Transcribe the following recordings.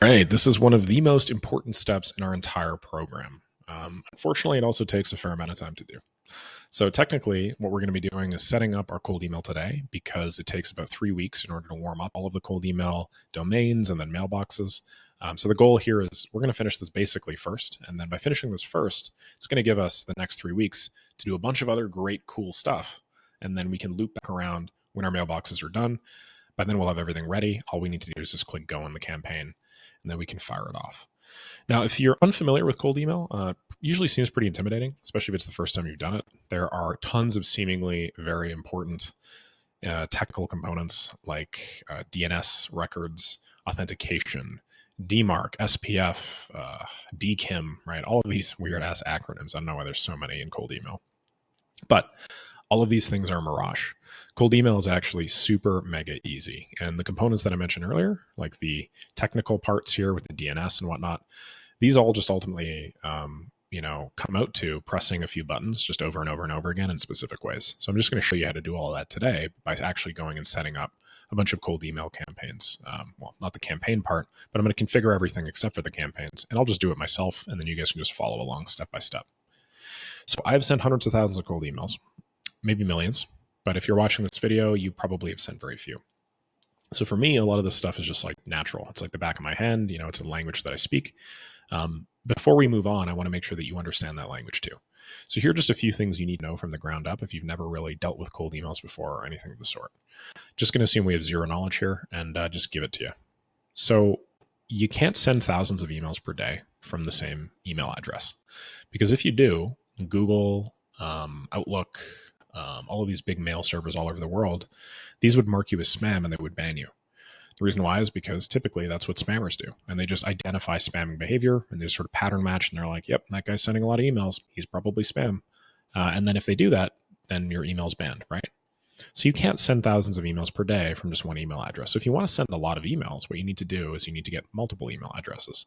Right. This is one of the most important steps in our entire program. Unfortunately, it also takes a fair amount of time to do. So technically, what we're going to be doing is setting up our cold email today because it takes about 3 weeks in order to warm up all of the cold email domains and then mailboxes. So the goal here is we're going to finish this basically first. And then by finishing this first, it's going to give us the next 3 weeks to do a bunch of other great, cool stuff. And then we can loop back around when our mailboxes are done. By then, we'll have everything ready. All we need to do is just click go on the campaign, and then we can fire it off. Now, if you're unfamiliar with cold email, usually seems pretty intimidating, especially if it's the first time you've done it. There are tons of seemingly very important technical components like DNS records, authentication, DMARC, SPF, DKIM, right? All of these weird ass acronyms. I don't know why there's so many in cold email, but all of these things are a mirage. Cold email is actually super mega easy. And the components that I mentioned earlier, like the technical parts here with the DNS and whatnot, these all just ultimately, come out to pressing a few buttons just over and over and over again in specific ways. So I'm just going to show you how to do all of that today by actually going and setting up a bunch of cold email campaigns. Well, not the campaign part, but I'm going to configure everything except for the campaigns. And I'll just do it myself. And then you guys can just follow along step by step. So I've sent hundreds of thousands of cold emails, maybe millions. But if you're watching this video, you probably have sent very few. So for me, a lot of this stuff is just like natural. It's like the back of my hand. It's a language that I speak. Before we move on, I want to make sure that you understand that language too. So here are just a few things you need to know from the ground up if you've never really dealt with cold emails before or anything of the sort. Just going to assume we have zero knowledge here and just give it to you. So you can't send thousands of emails per day from the same email address, because if you do, Google, Outlook, all of these big mail servers all over the world, these would mark you as spam and they would ban you. The reason why is because typically that's what spammers do. And they just identify spamming behavior and they sort of pattern match and they're like, yep, that guy's sending a lot of emails. He's probably spam. And then if they do that, then your email's banned, right? So you can't send thousands of emails per day from just one email address. So if you want to send a lot of emails, what you need to do is you need to get multiple email addresses.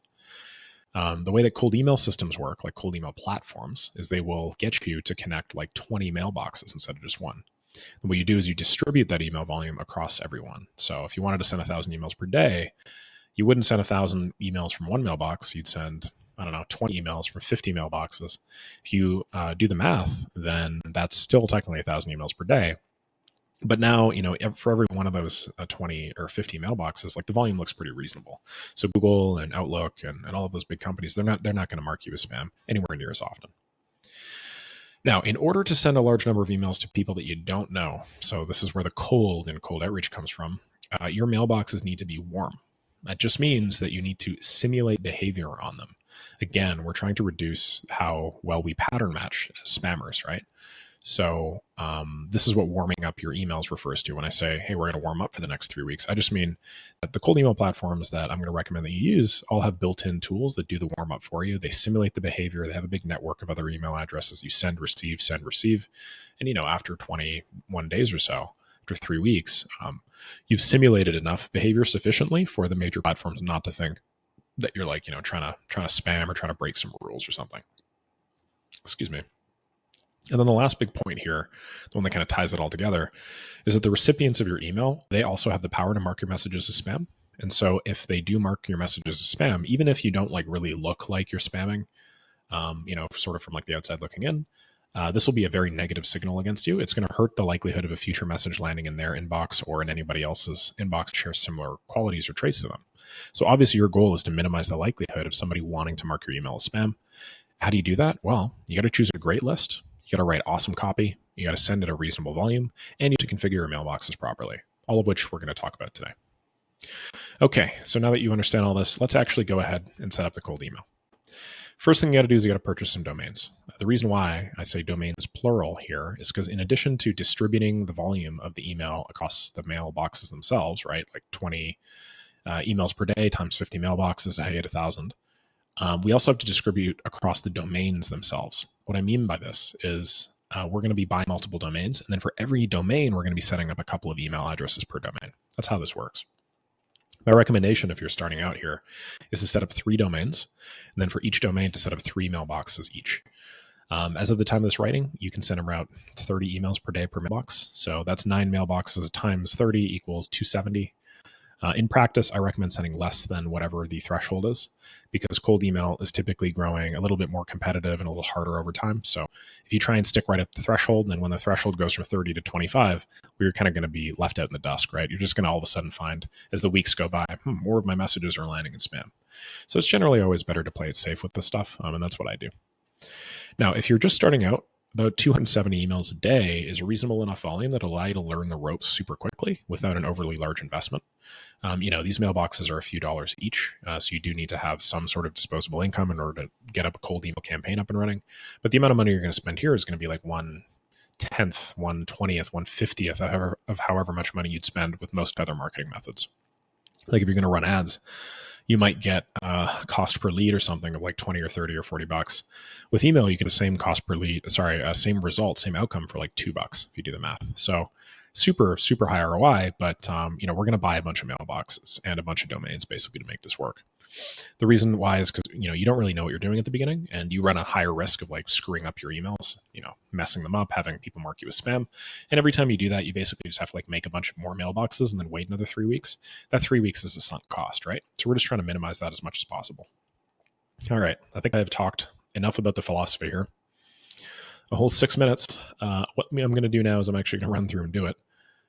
The way that cold email systems work, like cold email platforms, is they will get you to connect like 20 mailboxes instead of just one. And what you do is you distribute that email volume across everyone. So if you wanted to send 1,000 emails per day, you wouldn't send 1,000 emails from one mailbox. You'd send, 20 emails from 50 mailboxes. If you do the math, then that's still technically 1,000 emails per day. But now, for every one of those 20 or 50 mailboxes, like the volume looks pretty reasonable. So Google and Outlook and all of those big companies, they're not going to mark you as spam anywhere near as often. Now, in order to send a large number of emails to people that you don't know, so this is where the cold in cold outreach comes from, your mailboxes need to be warm. That just means that you need to simulate behavior on them. Again, we're trying to reduce how well we pattern match as spammers, right? So this is what warming up your emails refers to when I say, hey, we're going to warm up for the next 3 weeks. I just mean that the cold email platforms that I'm going to recommend that you use all have built-in tools that do the warm up for you. They simulate the behavior. They have a big network of other email addresses. You send, receive, send, receive. And, after 21 days or so, after 3 weeks, you've simulated enough behavior sufficiently for the major platforms not to think that you're like, trying to spam or trying to break some rules or something. Excuse me. And then the last big point here, the one that kind of ties it all together, is that the recipients of your email, they also have the power to mark your messages as spam. And so if they do mark your messages as spam, even if you don't like really look like you're spamming, sort of from like the outside looking in, this will be a very negative signal against you. It's going to hurt the likelihood of a future message landing in their inbox or in anybody else's inbox that shares similar qualities or traits to them. So obviously your goal is to minimize the likelihood of somebody wanting to mark your email as spam. How do you do that? Well, you got to choose a great list. You got to write awesome copy. You got to send at a reasonable volume, and you have to configure your mailboxes properly, all of which we're going to talk about today. Okay, so now that you understand all this, let's actually go ahead and set up the cold email. First thing you got to do is you got to purchase some domains. The reason why I say domains plural here is because in addition to distributing the volume of the email across the mailboxes themselves, right, like 20 emails per day times 50 mailboxes, I hit 1,000. We also have to distribute across the domains themselves. What I mean by this is we're going to be buying multiple domains, and then for every domain, we're going to be setting up a couple of email addresses per domain. That's how this works. My recommendation, if you're starting out here, is to set up 3 domains, and then for each domain to set up 3 mailboxes each. As of the time of this writing, you can send around 30 emails per day per mailbox. So that's 9 mailboxes times 30 equals 270. In practice, I recommend sending less than whatever the threshold is because cold email is typically growing a little bit more competitive and a little harder over time. So if you try and stick right at the threshold, then when the threshold goes from 30 to 25, we're kind of going to be left out in the dust, right? You're just going to all of a sudden find as the weeks go by, more of my messages are landing in spam. So it's generally always better to play it safe with this stuff. And that's what I do. Now, if you're just starting out, about 270 emails a day is a reasonable enough volume that allow you to learn the ropes super quickly without an overly large investment. These mailboxes are a few dollars each, so you do need to have some sort of disposable income in order to get up a cold email campaign up and running. But the amount of money you're going to spend here is going to be like 1/10th, 1/20th, 1/50th of however much money you'd spend with most other marketing methods. Like if you're going to run ads, you might get a cost per lead or something of like 20 or 30 or 40 bucks. With email, you get the same cost per lead, same result, same outcome for like $2 if you do the math. So super, super high ROI, but we're going to buy a bunch of mailboxes and a bunch of domains basically to make this work. The reason why is because, you don't really know what you're doing at the beginning and you run a higher risk of like screwing up your emails, messing them up, having people mark you as spam. And every time you do that, you basically just have to like make a bunch of more mailboxes and then wait another 3 weeks. That 3 weeks is a sunk cost, right? So we're just trying to minimize that as much as possible. All right. I think I've talked enough about the philosophy here. A whole 6 minutes. What I'm going to do now is I'm actually going to run through and do it.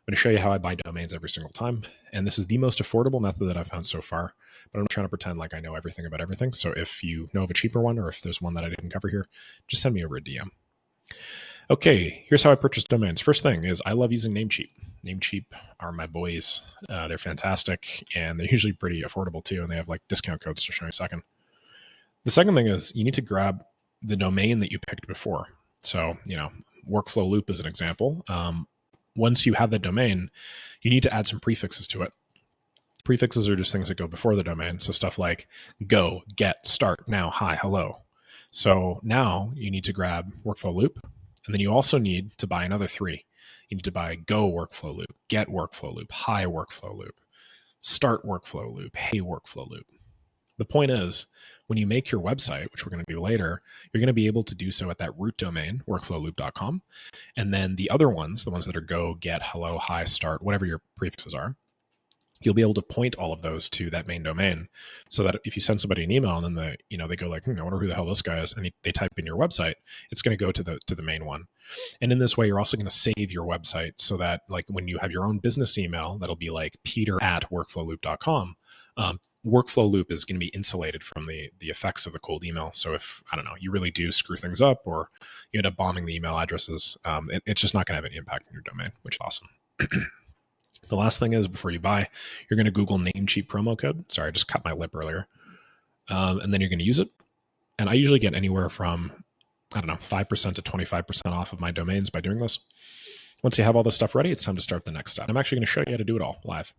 I'm going to show you how I buy domains every single time. And this is the most affordable method that I've found so far, but I'm not trying to pretend like I know everything about everything. So if you know of a cheaper one, or if there's one that I didn't cover here, just send me over a DM. Okay, here's how I purchase domains. First thing is I love using Namecheap. Namecheap are my boys. They're fantastic, and they're usually pretty affordable too, and they have like discount codes to show you in a second. The second thing is you need to grab the domain that you picked before. So, Workflow Loop is an example. Once you have the domain, you need to add some prefixes to it. Prefixes are just things that go before the domain. So stuff like go, get, start, now, hi, hello. So now you need to grab Workflow Loop. And then you also need to buy another 3. You need to buy go Workflow Loop, get Workflow Loop, hi Workflow Loop, start Workflow Loop, hey Workflow Loop. The point is, when you make your website, which we're going to do later, you're going to be able to do so at that root domain, workflowloop.com. And then the other ones, the ones that are go, get, hello, hi, start, whatever your prefixes are, you'll be able to point all of those to that main domain so that if you send somebody an email and then they go like, I wonder who the hell this guy is, and they type in your website, it's going to go to the main one. And in this way, you're also going to save your website so that like when you have your own business email, that'll be like peter@workflowloop.com. Workflow Loop is going to be insulated from the effects of the cold email. So if, I don't know, you really do screw things up or you end up bombing the email addresses, it's just not going to have any impact on your domain, which is awesome. The last thing is before you buy, you're going to Google Namecheap promo code. Sorry, I just cut my lip earlier. And then you're going to use it. And I usually get anywhere from, 5% to 25% off of my domains by doing this. Once you have all this stuff ready, it's time to start the next step. I'm actually going to show you how to do it all live.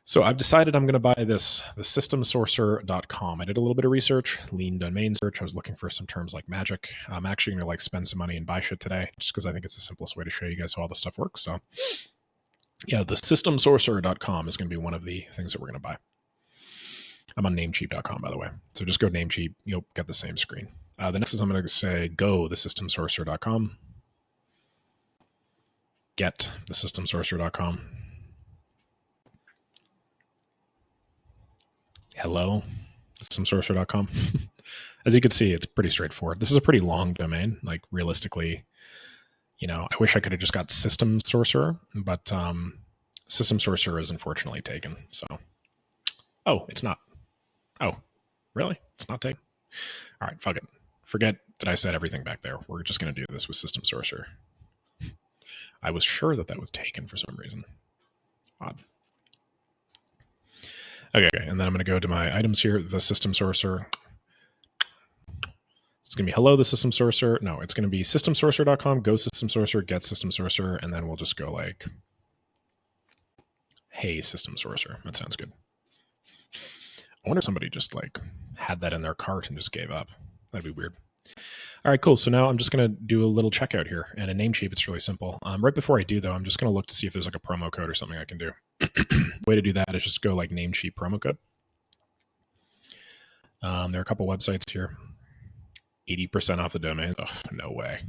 So I've decided I'm going to buy the systemsourcer.com. I did a little bit of research, lean domain search. I was looking for some terms like magic. I'm actually going to spend some money and buy shit today just because I think it's the simplest way to show you guys how all this stuff works. So yeah, the systemsourcer.com is going to be one of the things that we're going to buy. I'm on namecheap.com, by the way. So just go Namecheap. You'll get the same screen. The next is I'm going to say go the systemsourcer.com. Get the systemsourcer.com. Hello, systemsourcer.com. As you can see, it's pretty straightforward. This is a pretty long domain. Like realistically, I wish I could have just got System Sourcer, but System Sourcer is unfortunately taken. So, it's not. Oh, really? It's not taken? All right, fuck it. Forget that I said everything back there. We're just going to do this with System Sourcer. I was sure that was taken for some reason. Odd. Okay, and then I'm going to go to my items here, the System Sourcer. It's going to be hello, the System Sourcer. No, it's going to be systemsourcer.com, go System Sourcer, get System Sourcer, and then we'll just go like, hey, System Sourcer. That sounds good. I wonder if somebody just had that in their cart and just gave up. That'd be weird. All right, cool. So now I'm just going to do a little checkout here. And in Namecheap, it's really simple. Right before I do, though, I'm just going to look to see if there's a promo code or something I can do. Way to do that is just go Namecheap promo code. There are a couple websites here. 80% off the domain. Oh, no way.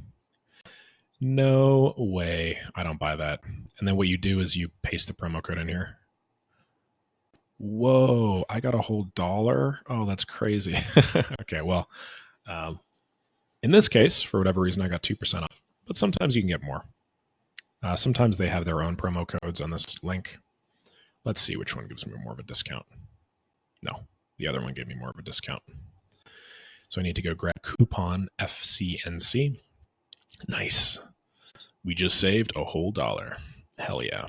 No way. I don't buy that. And then what you do is you paste the promo code in here. Whoa, I got a whole dollar. Oh, that's crazy. Okay, well, um, in this case, for whatever reason, I got 2% off, but sometimes you can get more. Sometimes they have their own promo codes on this link. Let's see which one gives me more of a discount. No, the other one gave me more of a discount. So I need to go grab coupon FCNC. Nice. We just saved a whole dollar. Hell yeah.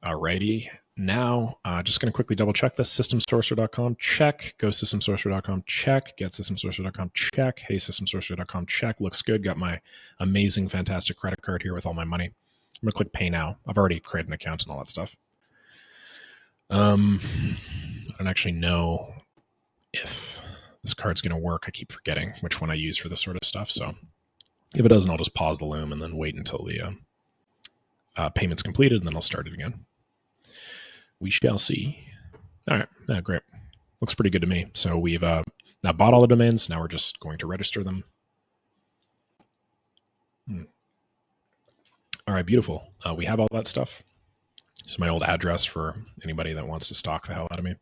Alrighty. Now, just going to quickly double check this. Systemsourcer.com, check. GoSystemSourcer.com, check. GetSystemSourcer.com, check. HeySystemSourcer.com, check. Looks good. Got my amazing, fantastic credit card here with all my money. I'm going to click Pay Now. I've already created an account and all that stuff. I don't actually know if this card's going to work. I keep forgetting which one I use for this sort of stuff. So if it doesn't, I'll just pause the loom and then wait until the payment's completed, and then I'll start it again. We shall see. All right. Yeah, great. Looks pretty good to me. So we've now bought all the domains. Now we're just going to register them. All right, beautiful. We have all that stuff. Just my old address for anybody that wants to stalk the hell out of me.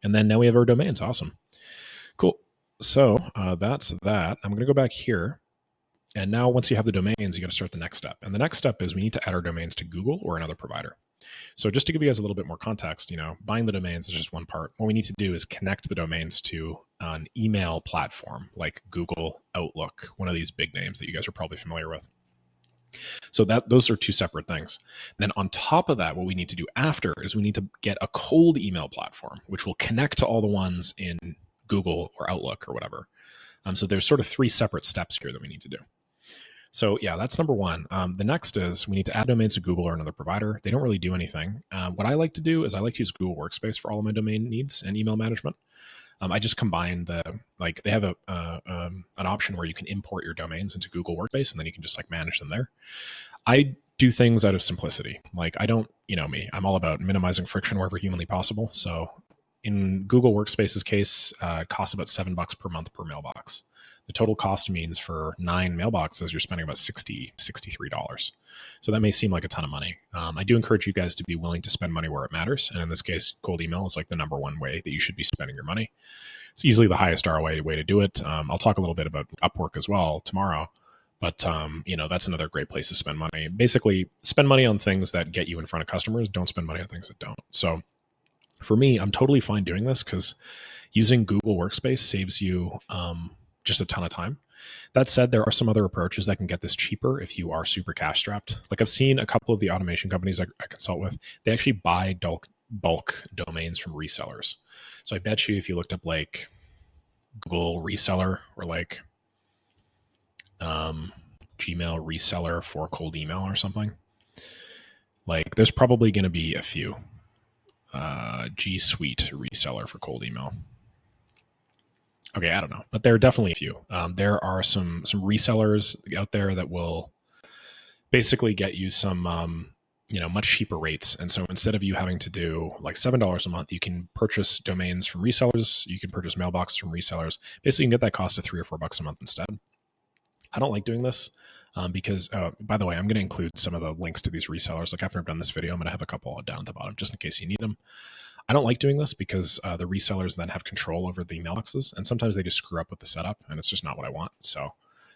And then now we have our domains. Awesome. Cool. So that's that. I'm going to go back here. And now once you have the domains, you got to start the next step. And the next step is we need to add our domains to Google or another provider. So just to give you guys a little bit more context, buying the domains is just one part. What we need to do is connect the domains to an email platform like Google, Outlook, one of these big names that you guys are probably familiar with. So those are two separate things. Then on top of that, what we need to do after is we need to get a cold email platform, which will connect to all the ones in Google or Outlook or whatever. So there's sort of three separate steps here that we need to do. So yeah, that's number one. The next is we need to add domains to Google or another provider. They don't really do anything. What I like to do is I like to use Google Workspace for all of my domain needs and email management. I just combine they have an option where you can import your domains into Google Workspace, and then you can just manage them there. I do things out of simplicity. I don't, me, I'm all about minimizing friction wherever humanly possible. So in Google Workspace's case, it costs about $7 per month per mailbox. The total cost means for 9 mailboxes, you're spending about $63. So that may seem like a ton of money. I do encourage you guys to be willing to spend money where it matters. And in this case, cold email is the number one way that you should be spending your money. It's easily the highest ROI way to do it. I'll talk a little bit about Upwork as well tomorrow. But, that's another great place to spend money. Basically, spend money on things that get you in front of customers. Don't spend money on things that don't. So for me, I'm totally fine doing this because using Google Workspace saves you just a ton of time. That said, there are some other approaches that can get this cheaper if you are super cash strapped. I've seen a couple of the automation companies I consult with, they actually buy bulk domains from resellers. So I bet you if you looked up Google reseller or Gmail reseller for cold email or something, there's probably going to be a few. G Suite reseller for cold email. Okay, I don't know, but there are definitely a few. There are some resellers out there that will basically get you some much cheaper rates. And so instead of you having to do $7 a month, you can purchase domains from resellers. You can purchase mailboxes from resellers. Basically, you can get that cost of $3 or $4 a month instead. I don't like doing this because, by the way, I'm going to include some of the links to these resellers. After I've done this video, I'm going to have a couple down at the bottom just in case you need them. I don't like doing this because the resellers then have control over the mailboxes, and sometimes they just screw up with the setup, and it's just not what I want. So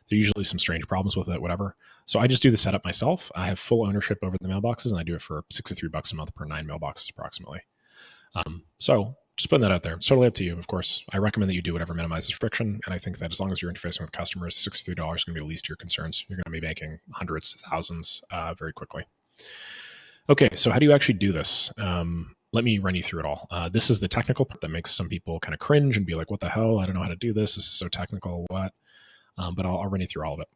there are usually some strange problems with it, whatever. So I just do the setup myself. I have full ownership over the mailboxes, and I do it for $63 a month per 9 mailboxes approximately. So just putting that out there. It's totally up to you, of course. I recommend that you do whatever minimizes friction, and I think that as long as you're interfacing with customers, $63 is going to be the least of your concerns. You're going to be making hundreds, thousands very quickly. Okay, so how do you actually do this? Let me run you through it all. This is the technical part that makes some people kind of cringe and be like, what the hell? I don't know how to do this. This is so technical. What? But I'll run you through all of it.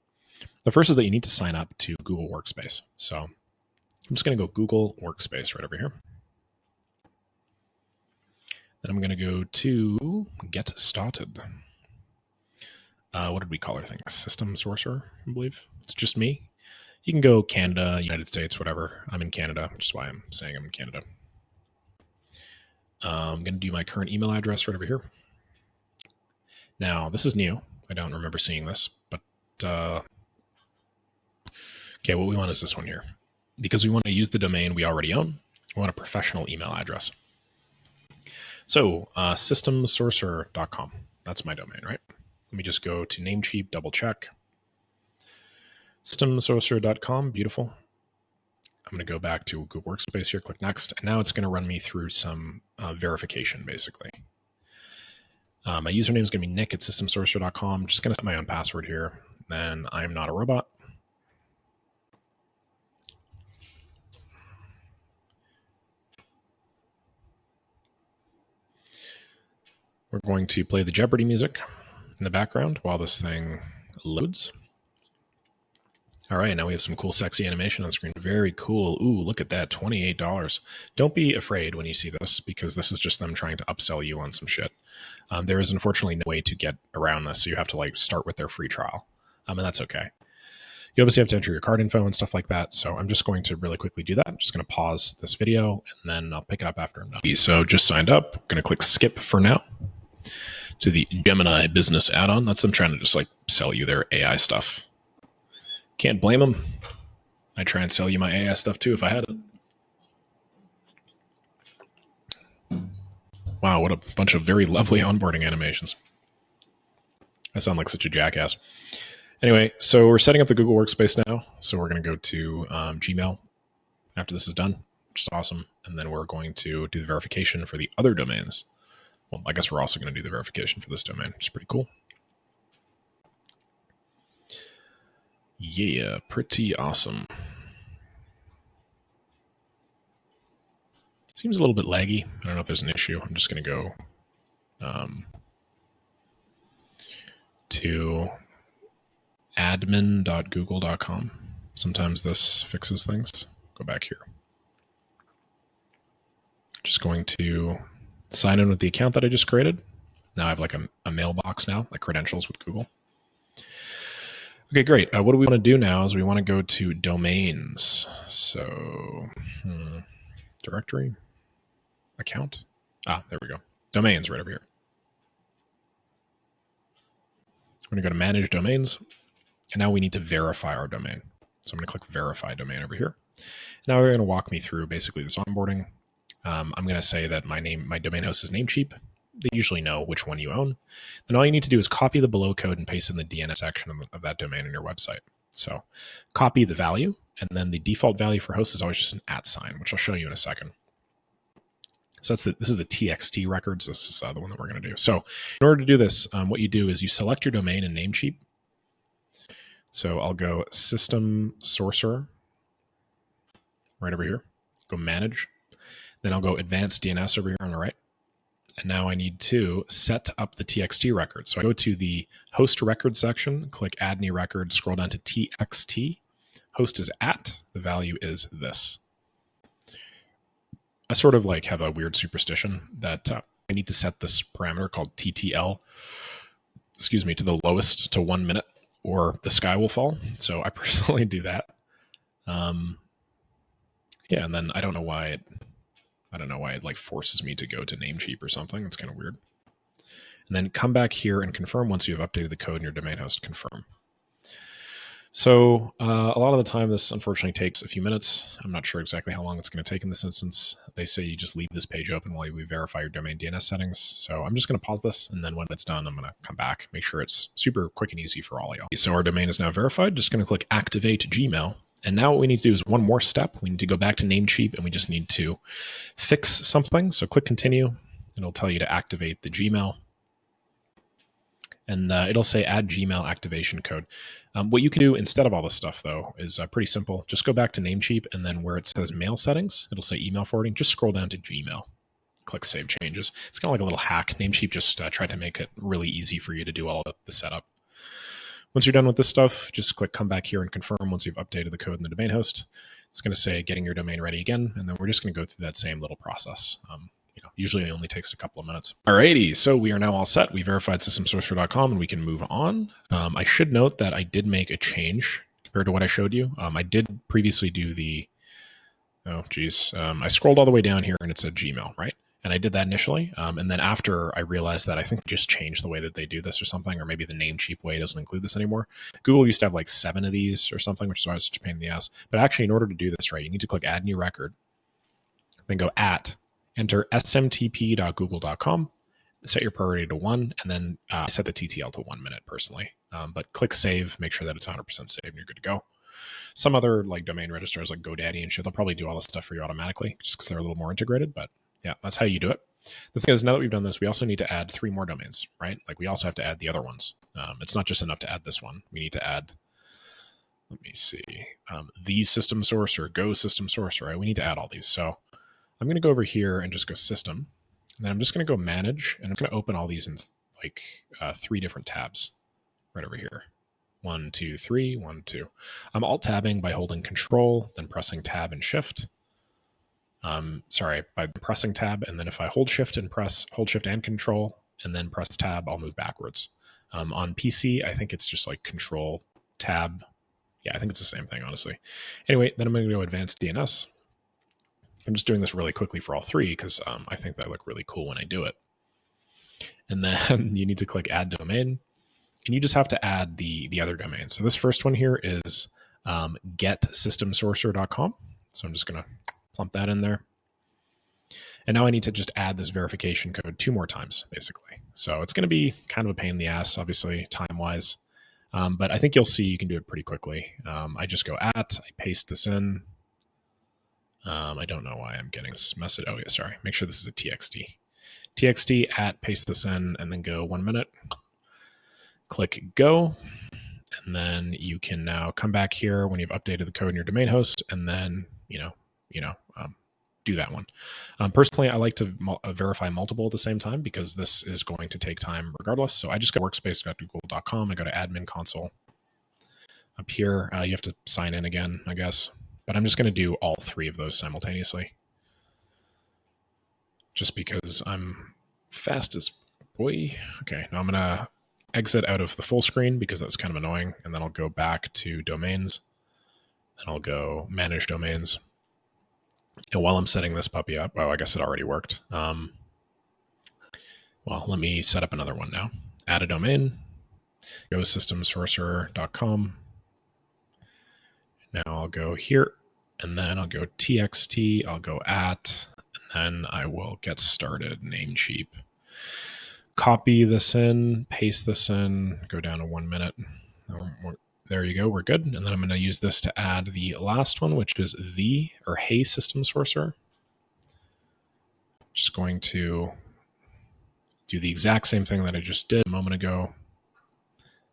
The first is that you need to sign up to Google Workspace. So I'm just going to go Google Workspace right over here. Then I'm going to go to Get Started. What did we call our thing? System Sourcer, I believe. It's just me. You can go Canada, United States, whatever. I'm in Canada, which is why I'm saying I'm in Canada. I'm going to do my current email address right over here. Now, this is new. I don't remember seeing this, but okay, what we want is this one here. Because we want to use the domain we already own, I want a professional email address. So systemsorcerer.com. That's my domain, right? Let me just go to Namecheap, double check. Systemsorcerer.com, beautiful. I'm going to go back to Google Workspace here, click next, and now it's going to run me through some verification, basically. My username is going to be nick at systemsorcerer.com. I'm just going to set my own password here. Then I'm not a robot. We're going to play the Jeopardy music in the background while this thing loads. All right, now we have some cool, sexy animation on screen. Very cool. Ooh, look at that, $28. Don't be afraid when you see this, because this is just them trying to upsell you on some shit. There is unfortunately no way to get around this, so you have to like start with their free trial, and that's okay. You obviously have to enter your card info and stuff like that, so I'm just going to really quickly do that. I'm just going to pause this video, and then I'll pick it up after I'm done. So just signed up. I'm going to click skip for now to the Gemini business add-on. That's them trying to just like sell you their AI stuff. Can't blame them. I'd try and sell you my AI stuff too if I had it. Wow, what a bunch of very lovely onboarding animations. I sound like such a jackass. Anyway, so we're setting up the Google Workspace now. So we're going to go to Gmail after this is done, which is awesome. And then we're going to do the verification for the other domains. Well, I guess we're also going to do the verification for this domain, which is pretty cool. Yeah, pretty awesome. Seems a little bit laggy. I don't know if there's an issue. I'm just going to go to admin.google.com. Sometimes this fixes things. Go back here. Just going to sign in with the account that I just created. Now I have like a mailbox now, like credentials with Google. Okay, great. What do we want to do now is we want to go to domains. So directory, account. There we go. Domains right over here. We're going to go to manage domains. And now we need to verify our domain. So I'm going to click verify domain over here. Now we're going to walk me through basically this onboarding. I'm going to say that my domain host is Namecheap. They usually know which one you own. Then all you need to do is copy the below code and paste in the DNS section of that domain on your website. So copy the value, and then the default value for host is always just an @, which I'll show you in a second. So this is the TXT records. This is the one that we're going to do. So in order to do this, what you do is you select your domain in Namecheap. So I'll go System Sorcerer right over here. Go Manage. Then I'll go Advanced DNS over here on the right. And now I need to set up the TXT record. So I go to the host record section, click add new record, scroll down to TXT. Host is the value is this. I sort of like have a weird superstition that I need to set this parameter called TTL, to the lowest to 1 minute, or the sky will fall. So I personally do that. And then I don't know why it like forces me to go to Namecheap or something. It's kind of weird. And then come back here and confirm once you have updated the code in your domain host. Confirm. So a lot of the time, this unfortunately takes a few minutes. I'm not sure exactly how long it's going to take in this instance. They say you just leave this page open while we verify your domain DNS settings. So I'm just going to pause this, and then when it's done, I'm going to come back, make sure it's super quick and easy for all of y'all. So our domain is now verified. Just going to click Activate Gmail. And now what we need to do is one more step. We need to go back to Namecheap, and we just need to fix something. So click Continue, and it'll tell you to activate the Gmail. And it'll say add Gmail activation code. What you can do instead of all this stuff, though, is pretty simple. Just go back to Namecheap, and then where it says mail settings, it'll say email forwarding. Just scroll down to Gmail. Click Save Changes. It's kind of like a little hack. Namecheap just tried to make it really easy for you to do all of the setup. Once you're done with this stuff, just click come back here and confirm once you've updated the code in the domain host. It's going to say getting your domain ready again, and then we're just going to go through that same little process. Usually it only takes a couple of minutes. Alrighty, so we are now all set. We verified systemsorcerer.com, and we can move on. I should note that I did make a change compared to what I showed you. I did previously do I scrolled all the way down here, and it said Gmail, right? And I did that initially. And then after I realized that I think just changed the way that they do this or something, or maybe the Namecheap way doesn't include this anymore. Google used to have like 7 of these or something, which is always such a pain in the ass. But actually, in order to do this right, you need to click Add New Record. then go enter smtp.google.com, set your priority to 1, and then set the TTL to 1 minute personally. But click save, make sure that it's 100% saved, and you're good to go. Some other like domain registrars like GoDaddy and shit, they'll probably do all this stuff for you automatically just because they're a little more integrated. But yeah, that's how you do it. The thing is, now that we've done this, we also need to add 3 more domains, right? Like we also have to add the other ones. It's not just enough to add this one. We need to add, let me see, the system source or Go system source, right? We need to add all these. So I'm going to go over here and just go system. And then I'm just going to go manage, and I'm going to open all these in like 3 different tabs right over here. 1, 2, 3, 1, 2. I'm alt tabbing by holding Control, then pressing Tab and Shift. By pressing Tab, and then if I hold Shift and Control, and then press Tab, I'll move backwards. On PC, I think it's just like Control, Tab. Yeah, I think it's the same thing, honestly. Anyway, then I'm going to go Advanced DNS. I'm just doing this really quickly for all 3 because I think they look really cool when I do it. And then you need to click Add Domain, and you just have to add the other domain. So this first one here is getsystemsourcer.com. So I'm just going to plump that in there. And now I need to just add this verification code 2 more times, basically. So it's going to be kind of a pain in the ass, obviously, time-wise. But I think you'll see you can do it pretty quickly. I just go I paste this in. I don't know why I'm getting this message. Oh, yeah, sorry. Make sure this is a TXT. TXT paste this in, and then go 1 minute. Click go. And then you can now come back here when you've updated the code in your domain host, and then, do that one. Personally, I like to verify multiple at the same time because this is going to take time regardless. So I just go workspace.google.com. I go to admin console. Up here, you have to sign in again, I guess. But I'm just going to do all 3 of those simultaneously. Just because I'm fast as boy. Okay, now I'm going to exit out of the full screen because that's kind of annoying. And then I'll go back to domains. Then I'll go manage domains. And while I'm setting this puppy up, I guess it already worked. Well, let me set up another one now. Add a domain, go systemsourcer.com. Now I'll go here, and then I'll go txt, I'll go and then I will get started, Namecheap. Copy this in, paste this in, go down to 1 minute. There you go, we're good. And then I'm going to use this to add the last one, which is hey system sourcer. Just going to do the exact same thing that I just did a moment ago.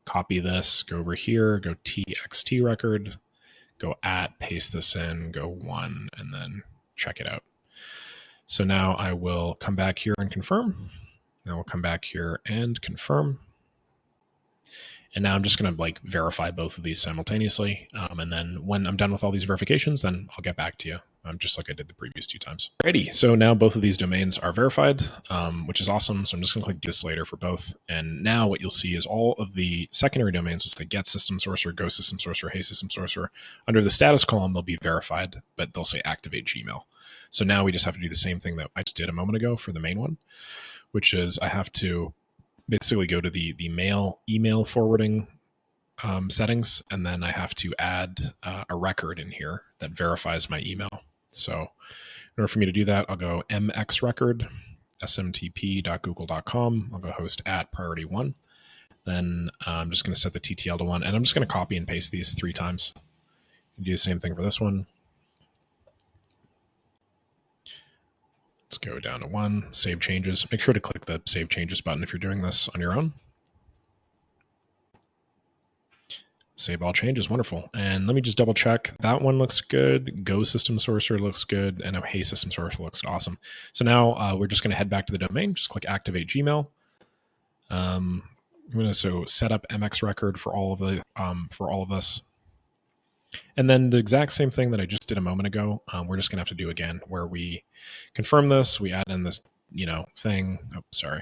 Copy this, go over here, go txt record, go paste this in, go 1, and then check it out. So now I will come back here and confirm. Now we'll come back here and confirm. And now I'm just going to verify both of these simultaneously. And then when I'm done with all these verifications, then I'll get back to you, just like I did the previous 2 times. Alrighty, so now both of these domains are verified, which is awesome. So I'm just going to click this later for both. And now what you'll see is all of the secondary domains, which like get system sourcer, go system sourcer, hey system sourcer, under the status column, they'll be verified, but they'll say activate Gmail. So now we just have to do the same thing that I just did a moment ago for the main one, which is I have to basically go to the email forwarding settings, and then I have to add a record in here that verifies my email. So in order for me to do that, I'll go mx record, smtp.google.com. I'll go host @priority 1. Then I'm just going to set the TTL to 1, and I'm just going to copy and paste these 3 times. Do the same thing for this one. Let's go down to 1, save changes. Make sure to click the save changes button if you're doing this on your own. Save all changes, wonderful. And let me just double check. That one looks good. Go system sourcer looks good. And now hey system sourcer looks awesome. So now we're just going to head back to the domain. Just click activate Gmail. I'm going to set up MX record for all of this. And then the exact same thing that I just did a moment ago, we're just going to have to do again, where we confirm this, we add in this, thing. Oh, sorry.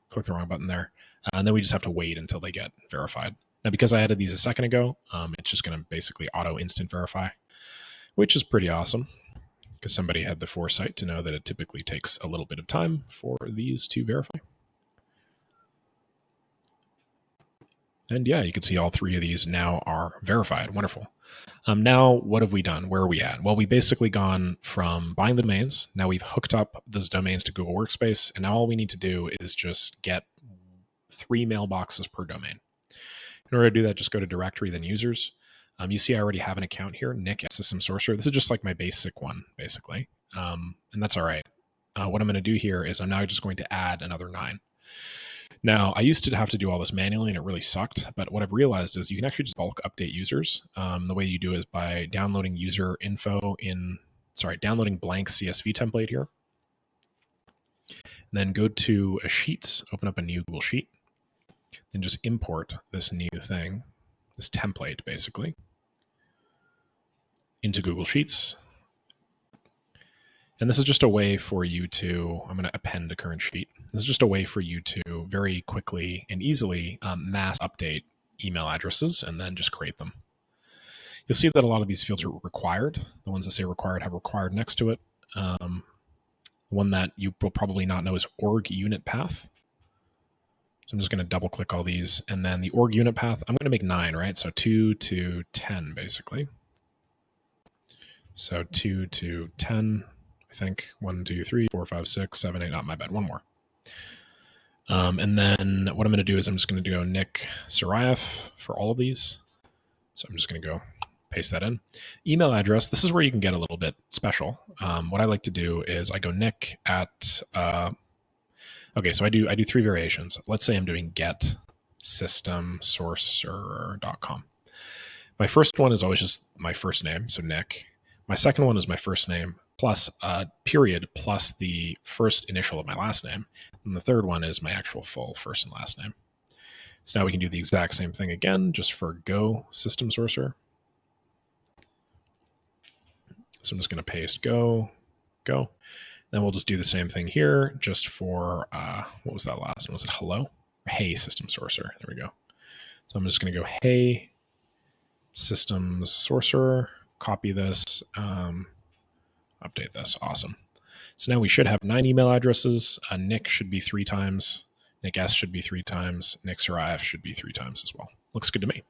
Click the wrong button there. And then we just have to wait until they get verified. Now, because I added these a second ago, it's just going to basically auto instant verify, which is pretty awesome because somebody had the foresight to know that it typically takes a little bit of time for these to verify. And yeah, you can see all three of these now are verified. Wonderful. Now, what have we done? Where are we at? Well, we've basically gone from buying the domains. Now we've hooked up those domains to Google Workspace. And now all we need to do is just get 3 mailboxes per domain. In order to do that, just go to directory, then users. You see I already have an account here, Nick at System Sorcerer. This is just like my basic one, basically. And that's all right. What I'm going to do here is I'm now just going to add another 9. Now, I used to have to do all this manually and it really sucked, but what I've realized is you can actually just bulk update users. The way you do is by downloading user info downloading blank CSV template here. And then go to a Sheets, open up a new Google Sheet, and just import this new thing, this template basically, into Google Sheets. And this is just a way for you to, I'm going to append a current sheet. This is just a way for you to very quickly and easily mass update email addresses and then just create them. You'll see that a lot of these fields are required. The ones that say required have required next to it. One that you will probably not know is org unit path. So I'm just going to double click all these. And then the org unit path, I'm going to make 9, right? So 2 to 10, basically. So 2 to 10. I think 1, 2, 3, 4, 5, 6, 7, 8, not my bad, one more. And then what I'm going to do is I'm just going to go Nick Sarayev for all of these. So I'm just going to go paste that in. Email address, this is where you can get a little bit special. What I like to do is I go Nick at, okay, so I do 3 variations. Let's say I'm doing get systemsorcerer.com. My first one is always just my first name, so Nick. My second one is my first name plus a period plus the first initial of my last name. And the third one is my actual full first and last name. So now we can do the exact same thing again, just for Go System Sorcerer. So I'm just going to paste go. Then we'll just do the same thing here, just for, what was that last one? Was it hello? Hey System Sorcerer. There we go. So I'm just going to go hey Systems Sorcerer, copy this, update this. Awesome. So now we should have 9 email addresses. Nick should be 3 times. Nick S should be 3 times. Nick Sarayev should be 3 times as well. Looks good to me.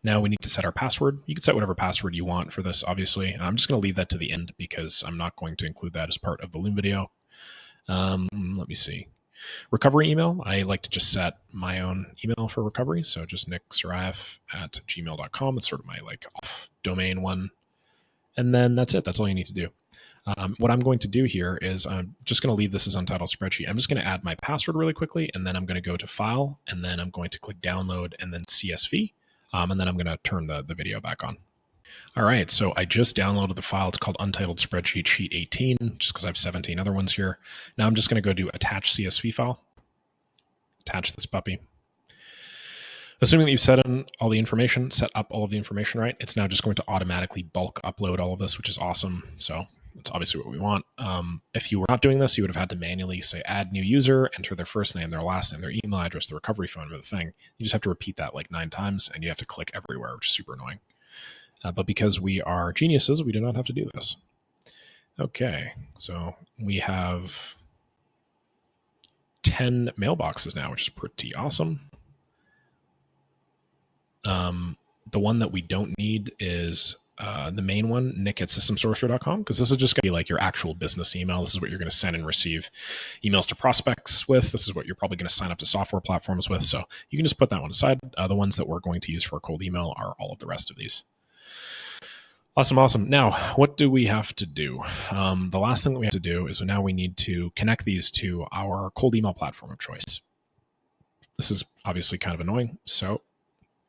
Now we need to set our password. You can set whatever password you want for this, obviously. I'm just going to leave that to the end because I'm not going to include that as part of the Loom video. Let me see. Recovery email. I like to just set my own email for recovery. So just nicksarayev@gmail.com. It's sort of my like off domain one. And then that's it. That's all you need to do. What I'm going to do here is I'm just going to leave this as untitled spreadsheet. I'm just going to add my password really quickly, and then I'm going to go to File, and then I'm going to click Download, and then CSV, and then I'm going to turn the video back on. All right, so I just downloaded the file. It's called Untitled Spreadsheet Sheet 18, just because I have 17 other ones here. Now I'm just going to go do Attach CSV file, attach this puppy. Assuming that you've set in all the information, set up all of the information right, it's now just going to automatically bulk upload all of this, which is awesome. So that's obviously what we want. If you were not doing this, you would have had to manually say add new user, enter their first name, their last name, their email address, the recovery phone number, the thing. You just have to repeat that like 9 times, and you have to click everywhere, which is super annoying. But because we are geniuses, we do not have to do this. Okay, so we have 10 mailboxes now, which is pretty awesome. The one that we don't need is the main one, Nick at systemsorcerer.com, because this is just going to be like your actual business email. This is what you're going to send and receive emails to prospects with. This is what you're probably going to sign up to software platforms with. So you can just put that one aside. The ones that we're going to use for a cold email are all of the rest of these. Awesome. Now, what do we have to do? The last thing that we have to do is now we need to connect these to our cold email platform of choice. This is obviously kind of annoying. So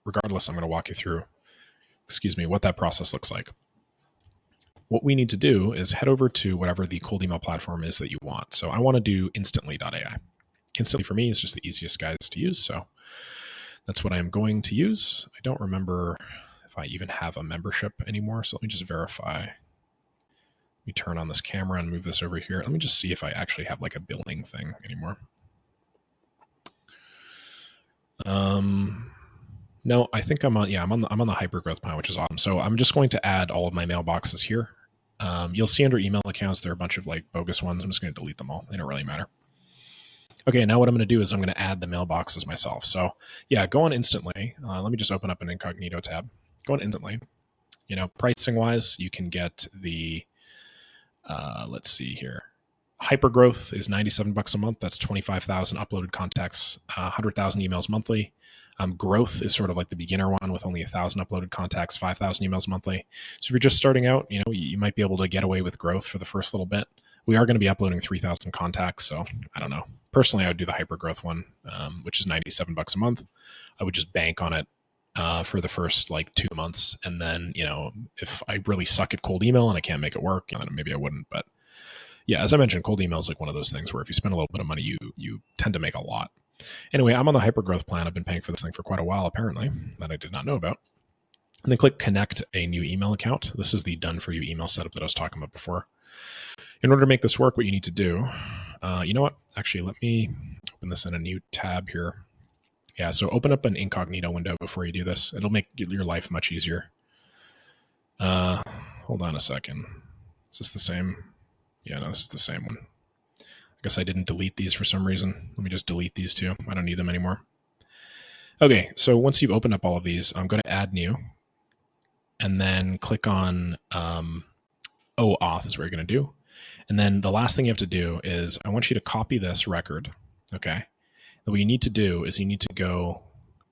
regardless, I'm going to walk you through, what that process looks like. What we need to do is head over to whatever the cold email platform is that you want. So I want to do instantly.ai. Instantly for me is just the easiest guys to use. So that's what I'm going to use. I don't remember if I even have a membership anymore. So let me just verify. Let me turn on this camera and move this over here. Let me just see if I actually have like a billing thing anymore. No, I think I'm on the hypergrowth plan, which is awesome. So I'm just going to add all of my mailboxes here. You'll see under email accounts, there are a bunch of like bogus ones. I'm just going to delete them all. They don't really matter. Okay, now what I'm going to do is I'm going to add the mailboxes myself. So yeah, go on instantly. Let me just open up an incognito tab. Go on instantly. Pricing wise, you can get the, let's see here. Hypergrowth is $97 a month. That's 25,000 uploaded contacts, 100,000 emails monthly. Growth is sort of like the beginner one with only 1,000 uploaded contacts, 5,000 emails monthly. So if you're just starting out, you might be able to get away with growth for the first little bit. We are going to be uploading 3,000 contacts, so I don't know. Personally, I would do the hypergrowth one, which is $97 a month. I would just bank on it for the first like 2 months, and then if I really suck at cold email and I can't make it work, then maybe I wouldn't. But yeah, as I mentioned, cold email is like one of those things where if you spend a little bit of money, you tend to make a lot. Anyway, I'm on the hypergrowth plan. I've been paying for this thing for quite a while, apparently, that I did not know about. And then click connect a new email account. This is the done for you email setup that I was talking about before. In order to make this work, what you need to do, you know what? Actually, let me open this in a new tab here. Yeah, so open up an incognito window before you do this. It'll make your life much easier. Hold on a second. Is this the same? Yeah, no, this is the same one. I guess I didn't delete these for some reason. Let me just delete these two. I don't need them anymore. Okay, so once you've opened up all of these, I'm going to add new. And then click on OAuth is what you're going to do. And then the last thing you have to do is I want you to copy this record. Okay. And what you need to do is you need to go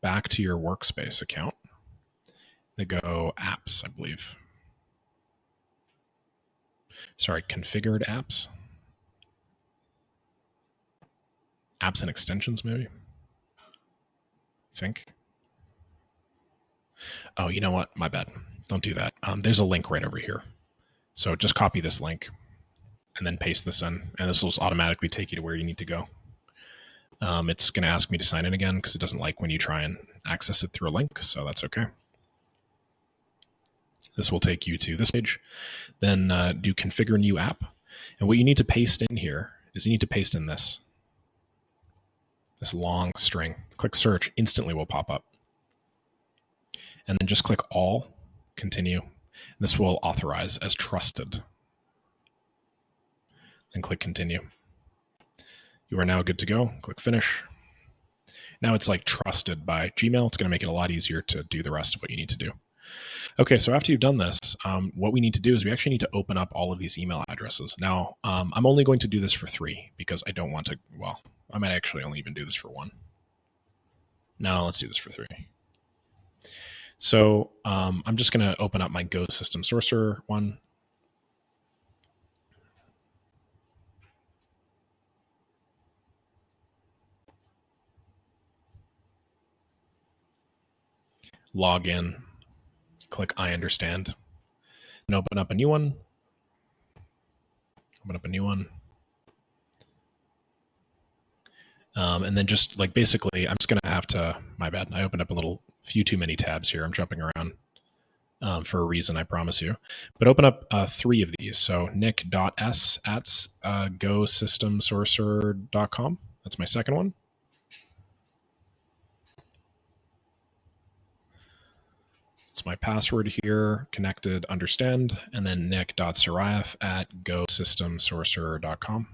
back to your workspace account. They go apps, I believe. Sorry, configured apps. Apps and extensions, maybe. Think. Oh, you know what? My bad. Don't do that. There's a link right over here. So just copy this link and then paste this in, and this will automatically take you to where you need to go. It's going to ask me to sign in again because it doesn't like when you try and access it through a link, so that's okay. This will take you to this page. Then do configure new app. And what you need to paste in here is you need to paste in this long string. Click search, instantly will pop up. And then just click all, continue. And this will authorize as trusted. Then click continue. You are now good to go. Click finish. Now it's like trusted by Gmail. It's going to make it a lot easier to do the rest of what you need to do. Okay, so after you've done this, what we need to do is we actually need to open up all of these email addresses. Now, I'm only going to do this for 3 because I don't want to, well, I might actually only even do this for 1. No, let's do this for 3. So I'm just going to open up my Go System Sorcerer one. Log in, click I understand, and open up a new one. Open up a new one. And then just like basically, I'm just going to have to, my bad, I opened up a few too many tabs here. I'm jumping around for a reason, I promise you. But open up 3 of these. So nick.s at gosystemsorcerer.com. That's my second one. It's my password here, connected, understand, and then nick.sarayev at gosystemsorcerer.com.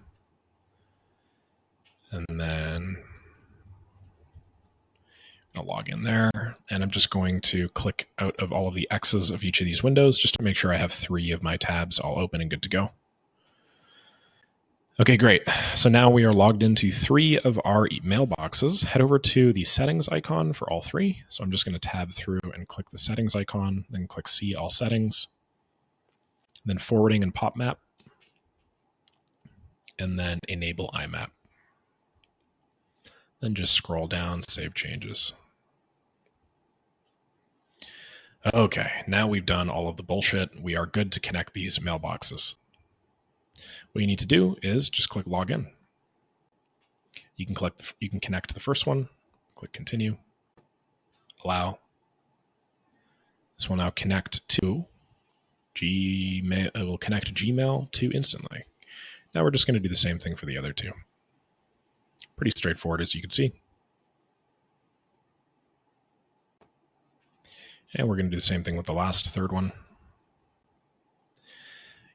And then I'll log in there, and I'm just going to click out of all of the X's of each of these windows just to make sure I have 3 of my tabs all open and good to go. Okay, great. So now we are logged into 3 of our mailboxes. Head over to the settings icon for all 3. So I'm just going to tab through and click the settings icon, then click see all settings, then forwarding and pop map, and then enable IMAP. Then just scroll down, save changes. Okay, now we've done all of the bullshit. We are good to connect these mailboxes. What you need to do is just click login. You can connect the first one, click continue, allow. This will now connect to Gmail. It will connect Gmail to instantly. Now we're just going to do the same thing for the other 2. Pretty straightforward, as you can see. And we're going to do the same thing with the last 3rd one.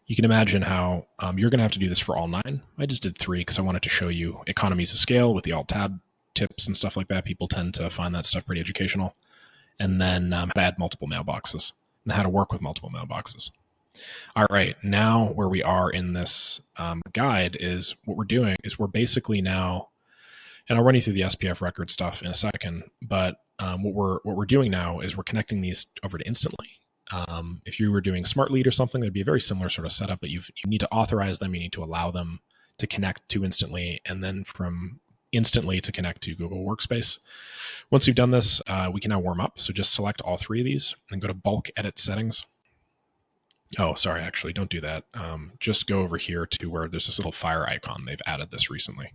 You can imagine how you're going to have to do this for all 9. I just did 3 because I wanted to show you economies of scale with the Alt-Tab tips and stuff like that. People tend to find that stuff pretty educational. And then how to add multiple mailboxes and how to work with multiple mailboxes. All right, now where we are in this guide is what we're doing is we're basically now, and I'll run you through the SPF record stuff in a second, but what we're doing now is we're connecting these over to Instantly. If you were doing Smart Lead or something, that'd be a very similar sort of setup, but you need to authorize them. You need to allow them to connect to Instantly, and then from Instantly to connect to Google Workspace. Once you've done this, we can now warm up. So just select all 3 of these and go to bulk edit settings. Oh, sorry, actually, don't do that. Just go over here to where there's this little fire icon. They've added this recently.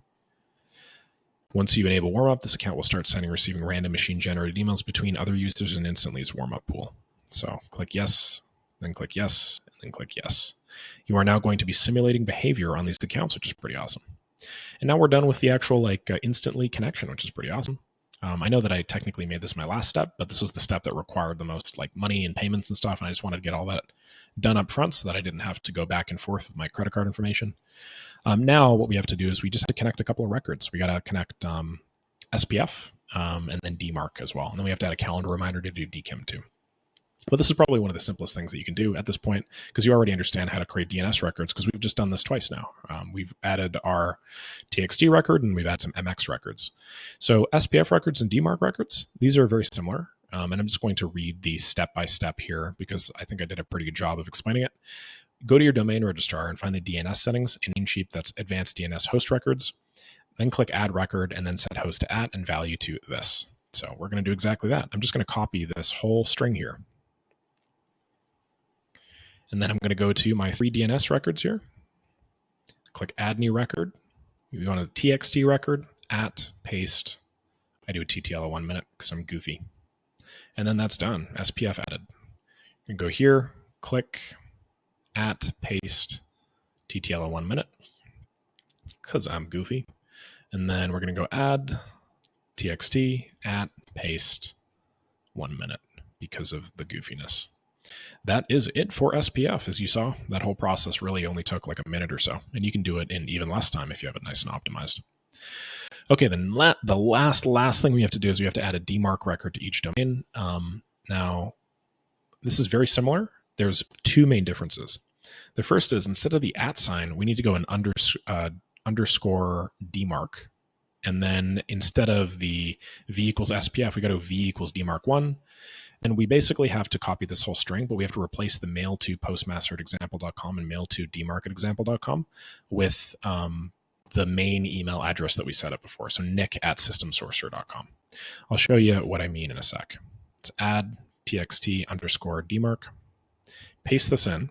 Once you enable warmup, this account will start sending and receiving random machine-generated emails between other users in Instantly's warmup pool. So click yes, then click yes, and then click yes. You are now going to be simulating behavior on these accounts, which is pretty awesome. And now we're done with the actual Instantly connection, which is pretty awesome. I know that I technically made this my last step, but this was the step that required the most money and payments and stuff. And I just wanted to get all that done up front so that I didn't have to go back and forth with my credit card information. Now what we have to do is we just have to connect a couple of records. We got to connect SPF and then DMARC as well. And then we have to add a calendar reminder to do DKIM too. But this is probably one of the simplest things that you can do at this point because you already understand how to create DNS records because we've just done this twice now. We've added our TXT record and we've added some MX records. So SPF records and DMARC records, these are very similar. And I'm just going to read the step-by-step here because I think I did a pretty good job of explaining it. Go to your domain registrar and find the DNS settings in Namecheap, that's Advanced DNS Host Records. Then click Add Record and then set host to @ and value to this. So we're going to do exactly that. I'm just going to copy this whole string here. And then I'm going to go to my 3 DNS records here. Click Add New Record. You go to TXT record, paste. I do a TTL at 1 minute because I'm goofy. And then that's done. SPF added. You can go here, click, paste, TTL at 1 minute because I'm goofy. And then we're going to go add TXT, paste, 1 minute because of the goofiness. That is it for SPF. As you saw, that whole process really only took like a minute or so, and you can do it in even less time if you have it nice and optimized. Okay, then the last thing we have to do is we have to add a DMARC record to each domain. Now, this is very similar. There's 2 main differences. The first is instead of the @ sign, we need to go an underscore DMARC. And then instead of the v equals SPF, we go to v equals DMARC1. And we basically have to copy this whole string, but we have to replace the mail to postmaster@example.com and mail to dmarc@example.com with the main email address that we set up before. So nick@systemsourcer.com. I'll show you what I mean in a sec. Let's add txt underscore DMARC, paste this in.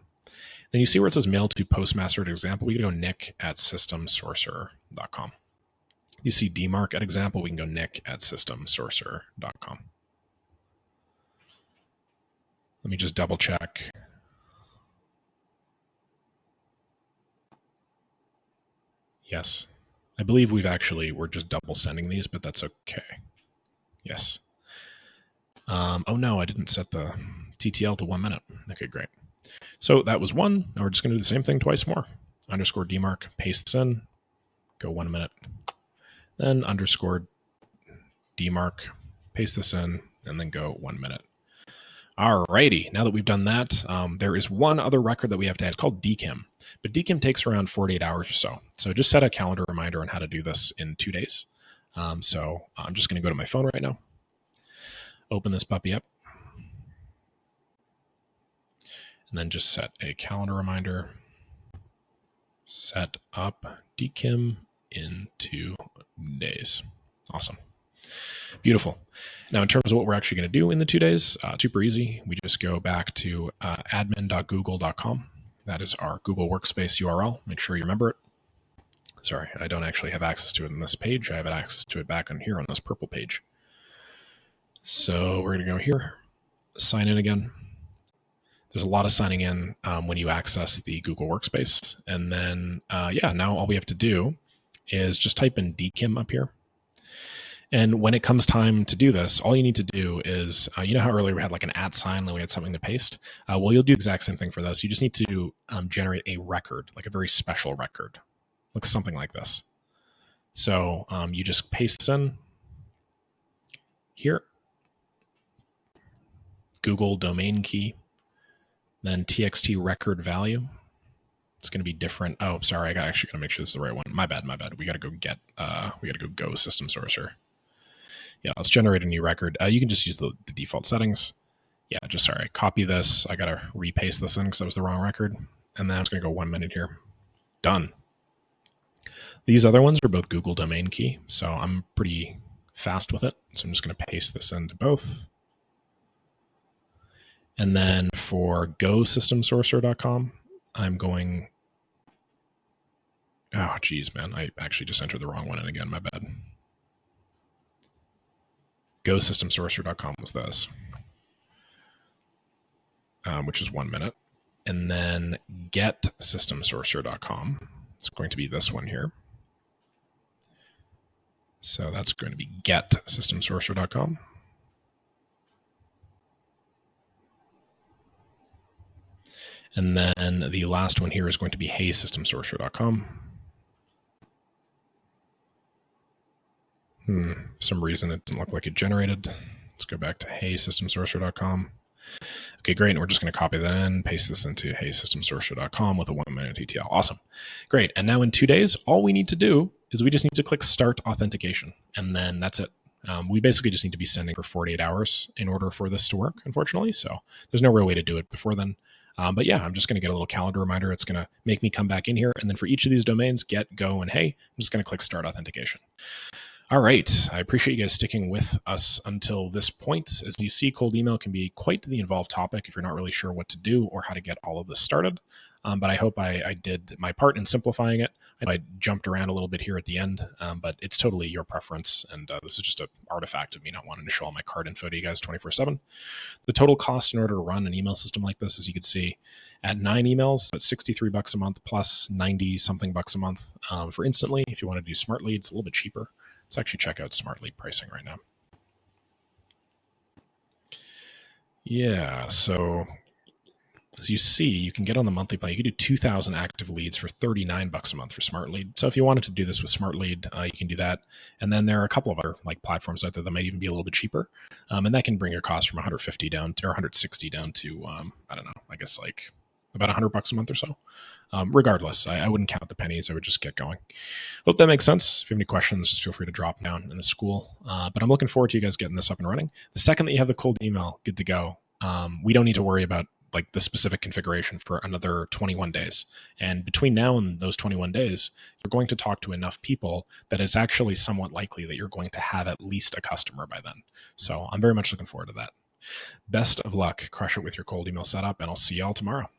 Then you see where it says mail to postmaster@example, we can go nick@systemsourcer.com. You see DMARC@example, we can go nick@systemsourcer.com. Let me just double check. Yes. I believe we're just double sending these, but that's okay. Yes. Oh no, I didn't set the TTL to 1 minute. Okay, great. So that was 1. Now we're just going to do the same thing twice more. Underscore DMARC, paste this in, go 1 minute. Then underscore DMARC, paste this in, and then go 1 minute. Alrighty, now that we've done that, there is one other record that we have to add. It's called DKIM, but DKIM takes around 48 hours or so. So just set a calendar reminder on how to do this in 2 days. So I'm just going to go to my phone right now, open this puppy up, and then just set a calendar reminder, set up DKIM in 2 days. Awesome. Beautiful. Now, in terms of what we're actually going to do in the 2 days, super easy. We just go back to admin.google.com. That is our Google Workspace URL. Make sure you remember it. Sorry, I don't actually have access to it in this page. I have access to it back on here on this purple page. So we're going to go here, sign in again. There's a lot of signing in when you access the Google Workspace. And then, now all we have to do is just type in DKIM up here. And when it comes time to do this, all you need to do is, you know how earlier we had like an @ sign and we had something to paste? Well, you'll do the exact same thing for this. You just need to generate a record, like a very special record. Looks something like this. So you just paste this in here, Google domain key, then txt record value. It's going to be different. Oh, sorry. I actually got to make sure this is the right one. My bad. We got to go go system sourcer. Yeah, let's generate a new record. You can just use the default settings. Yeah, copy this. I got to repaste this in because that was the wrong record. And then I'm just going to go 1 minute here. Done. These other ones are both Google domain key, so I'm pretty fast with it. So I'm just going to paste this into both. And then for gosystemsourcer.com, I'm going, oh, geez, man. I actually just entered the wrong one in again. My bad. Gosystemsourcer.com was this, which is 1 minute. And then getsystemsourcer.com. It's going to be this one here. So that's going to be getsystemsourcer.com. And then the last one here is going to be heysystemsourcer.com. Some reason it didn't look like it generated. Let's go back to heysystemsourcer.com. Okay, great. And we're just going to copy that in, paste this into heysystemsourcer.com with a 1 minute ETL. Awesome. Great. And now in 2 days, all we need to do is we just need to click start authentication. And then that's it. We basically just need to be sending for 48 hours in order for this to work, unfortunately. So there's no real way to do it before then. But yeah, I'm just going to get a little calendar reminder. It's going to make me come back in here. And then for each of these domains, get, go, and hey, I'm just going to click start authentication. All right. I appreciate you guys sticking with us until this point. As you see, cold email can be quite the involved topic if you're not really sure what to do or how to get all of this started. But I hope I did my part in simplifying it. I jumped around a little bit here at the end, but it's totally your preference. And this is just an artifact of me not wanting to show all my card info to you guys 24/7. The total cost in order to run an email system like this, as you can see, at 9 emails, it's $63 a month plus 90 something bucks a month for Instantly. If you want to do Smart Lead, it's a little bit cheaper. Let's actually check out Smart Lead pricing right now. Yeah, so as you see, you can get on the monthly plan. You can do 2,000 active leads for $39 a month for Smart Lead. So if you wanted to do this with Smart Lead, you can do that. And then there are a couple of other like platforms out there that might even be a little bit cheaper, and that can bring your cost from 150 down to, or 160 down to I don't know, I guess like about $100 a month or so. Regardless, I wouldn't count the pennies. I would just get going. Hope that makes sense. If you have any questions, just feel free to drop down in the school. But I'm looking forward to you guys getting this up and running. The second that you have the cold email good to go, we don't need to worry about like the specific configuration for another 21 days. And between now and those 21 days, you're going to talk to enough people that it's actually somewhat likely that you're going to have at least a customer by then. So I'm very much looking forward to that. Best of luck. Crush it with your cold email setup, and I'll see you all tomorrow.